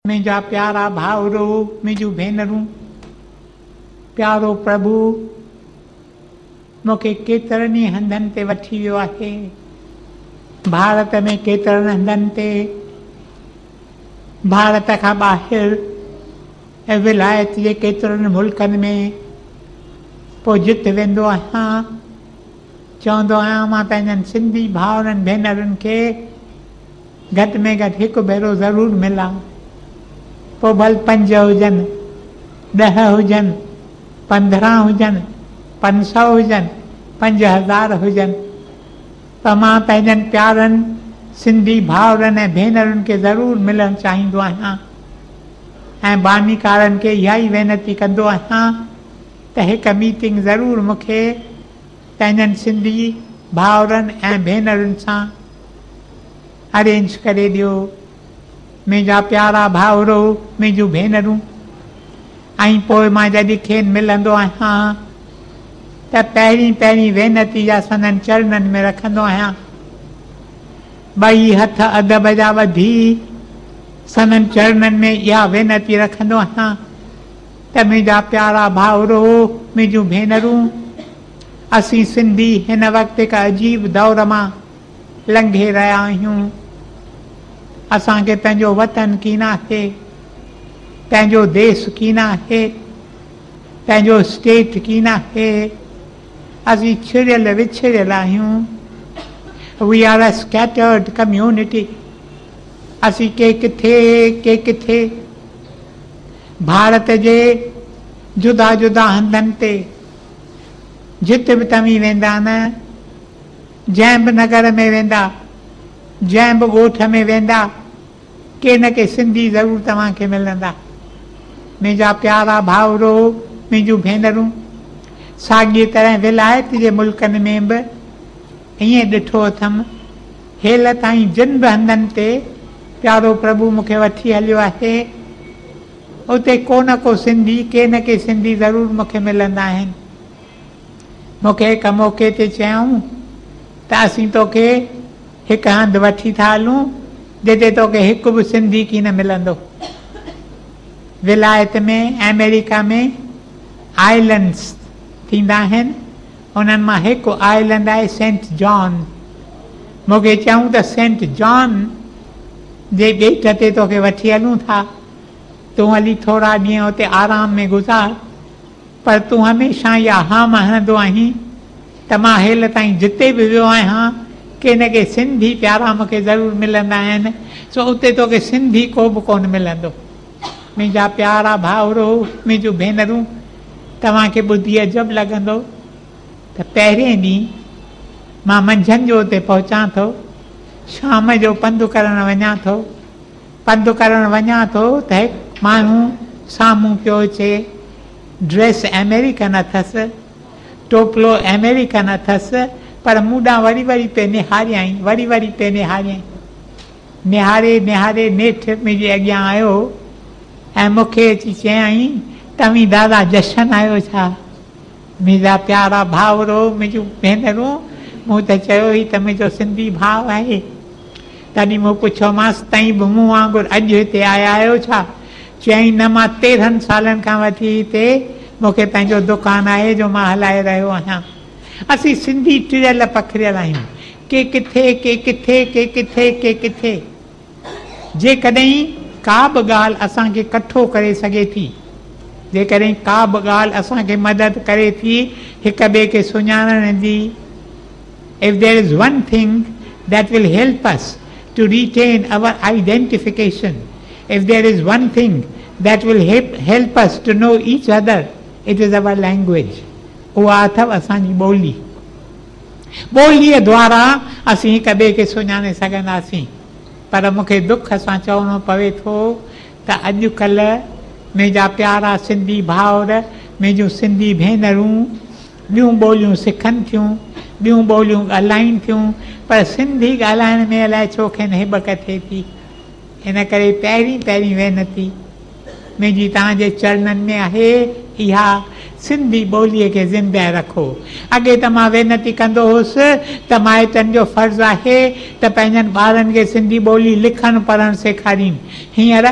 मुंहिंजा प्यारा भाउरो मुंहिंजूं भेनरूं, प्यारो प्रभु मूंखे केतिरनि ई हंधनि ते वठी वियो आहे। भारत में केतिरनि हंधनि ते, भारत खां ॿाहिरि ऐं विलायत जे केतिरनि मुल्कनि में पोइ जिते वेंदो आहियां चवंदो आहियां मां पंहिंजनि सिंधी भाउरनि भेनरुनि खे घटि में घटि हिकु भेरो ज़रूरु मिलां। पोइ भले 5 हुजनि, 10 हुजनि, 15 हुजनि, 500 हुजनि, 5000 हुजनि, त मां पंहिंजनि प्यारनि सिंधी भाउरनि ऐं भेनरुनि खे ज़रूरु मिलणु चाहींदो आहियां ऐं बानीकारनि खे इहा ई वेनती कंदो आहियां त हिकु मीटिंग ज़रूरु मूंखे पंहिंजनि सिंधी भाउरनि ऐं भेनरुनि सां अरेंज करे ॾियो। मुंहिंजा प्यारा भाउरो मुंहिंजूं भेनरूं, ऐं पोइ मां जॾहिं खेनि मिलंदो आहियां त पहिरीं वेनती जा संदनि चरणनि में रखंदो आहियां। 2 हथ अदब जा ॿधी संदनि चरणनि में इहा वेनती रखंदो आहियां त मुंहिंजा प्यारा भाउरो मुंहिंजूं भेनरूं, असीं सिंधी हिन वक़्तु हिकु अजीब दौर मां लंघे रहिया आहियूं। असांखे पंहिंजो वतन कीन आहे, पंहिंजो देश कीन आहे, पंहिंजो स्टेट कीन आहे। असीं छिड़ियल विछड़ियल आहियूं। We are a scattered community. असीं के किथे भारत जे जुदा जुदा हंधनि ते जिते बि तव्हीं वेंदा न, जंहिं बि नगर में वेंदा, जंहिं बि ॻोठ में वेंदा, के न के सिंधी ज़रूरु तव्हांखे मिलंदा। मुंहिंजा प्यारा भाउरो मुंहिंजूं भेनरूं, साॻी तरह विलायत जे मुल्कनि में बि ईअं ॾिठो अथमि। हेल ताईं जिन बि हंधनि ते प्यारो प्रभु मूंखे वठी हलियो आहे, उते को न को सिंधी, के न के सिंधी ज़रूरु मूंखे मिलंदा आहिनि। मूंखे हिकु मौक़े ते चयऊं त असीं तोखे हिकु हंधि वठी था हलूं जिते तोखे हिकु बि सिंधी कीन मिलंदो। विलायत में अमेरिका में आइलैंड्स थींदा आहिनि, उन्हनि मां हिकु आइलैंड आहे सेंट जॉन। मूंखे चयूं त सेंट जॉन जे ॻेठ ते तोखे वठी हलूं था, तूं हली थोरा ॾींहं हुते आराम में गुज़ार, पर तूं हमेशह इहा हाम हणंदो आहीं त मां हेल ताईं जिते बि वियो आहियां के न के सिंधी प्यारा मूंखे ज़रूरु मिलंदा आहिनि, सो उते तोखे सिंधी को बि कोन मिलंदो। मुंहिंजा प्यारा भाउरो मुंहिंजूं भेनरूं, तव्हांखे ॿुधी अजब लॻंदो त पहिरें ॾींहुं मां मंझंदि जो उते पहुचां थो, शाम जो पंधु करणु वञा थो। पंधु करणु वञा थो त हिकु माण्हू साम्हूं पियो अचे, ड्रेस अमेरिकन अथसि, टोपलो अमेरिकन अथसि, पर मूंॾां वरी पे निहारियईं, वरी पे निहारियईं। निहारे नेठि मुंहिंजे अॻियां आयो ऐं मूंखे अची चयईं, तव्हीं दादा जशन आहियो छा? मुंहिंजा प्यारा भाउरो मुंहिंजूं भेनरूं, मूं त चयो ई त मुंहिंजो सिंधी भाउ आहे। तॾहिं मूं पुछियोमांसि, तव्हीं बि मूं वांगुरु अॼु हिते आया आहियो छा? चयईं, न, मां 13 सालनि खां वठी हिते मूंखे पंहिंजो दुकानु आहे जो मां हलाए रहियो आहियां। असीं सिंधी टिड़ियल पखिड़ियल आहियूं, के किथे। जेकॾहिं का बि ॻाल्हि असांखे कठो करे सघे थी, जेकॾहिं का बि ॻाल्हि असांखे मदद करे थी हिक ॿिए खे सुञाणण जी, if there is one thing that will help us to retain our identification, if there is one thing that will help us to know each other, it is our language. उहा अथव असांजी ॿोली। ॿोलीअ द्वारा असीं हिक ॿिए खे सुञाणे सघंदासीं। पर मूंखे दुख सां चवणो पवे थो त अॼुकल्ह मुंहिंजा प्यारा सिंधी भाउर, मुंहिंजूं सिंधी भेनरूं ॿियूं ॿोलियूं सिखनि थियूं, ॿियूं ॿोलियूं ॻाल्हाइनि थियूं, पर सिंधी ॻाल्हाइण में अलाए छो खेनि हिबक थिए थी। इन करे पहिरीं वेनती मुंहिंजी तव्हांजे चरणनि में आहे, इहा सिंधी ॿोलीअ खे ज़िंदा रखो। अॻे त मां वेनती कंदो हुउसि त माइटनि जो फर्ज़ु आहे त पंहिंजनि ॿारनि खे सिंधी ॿोली लिखणु पढ़णु सेखारीनि। हींअर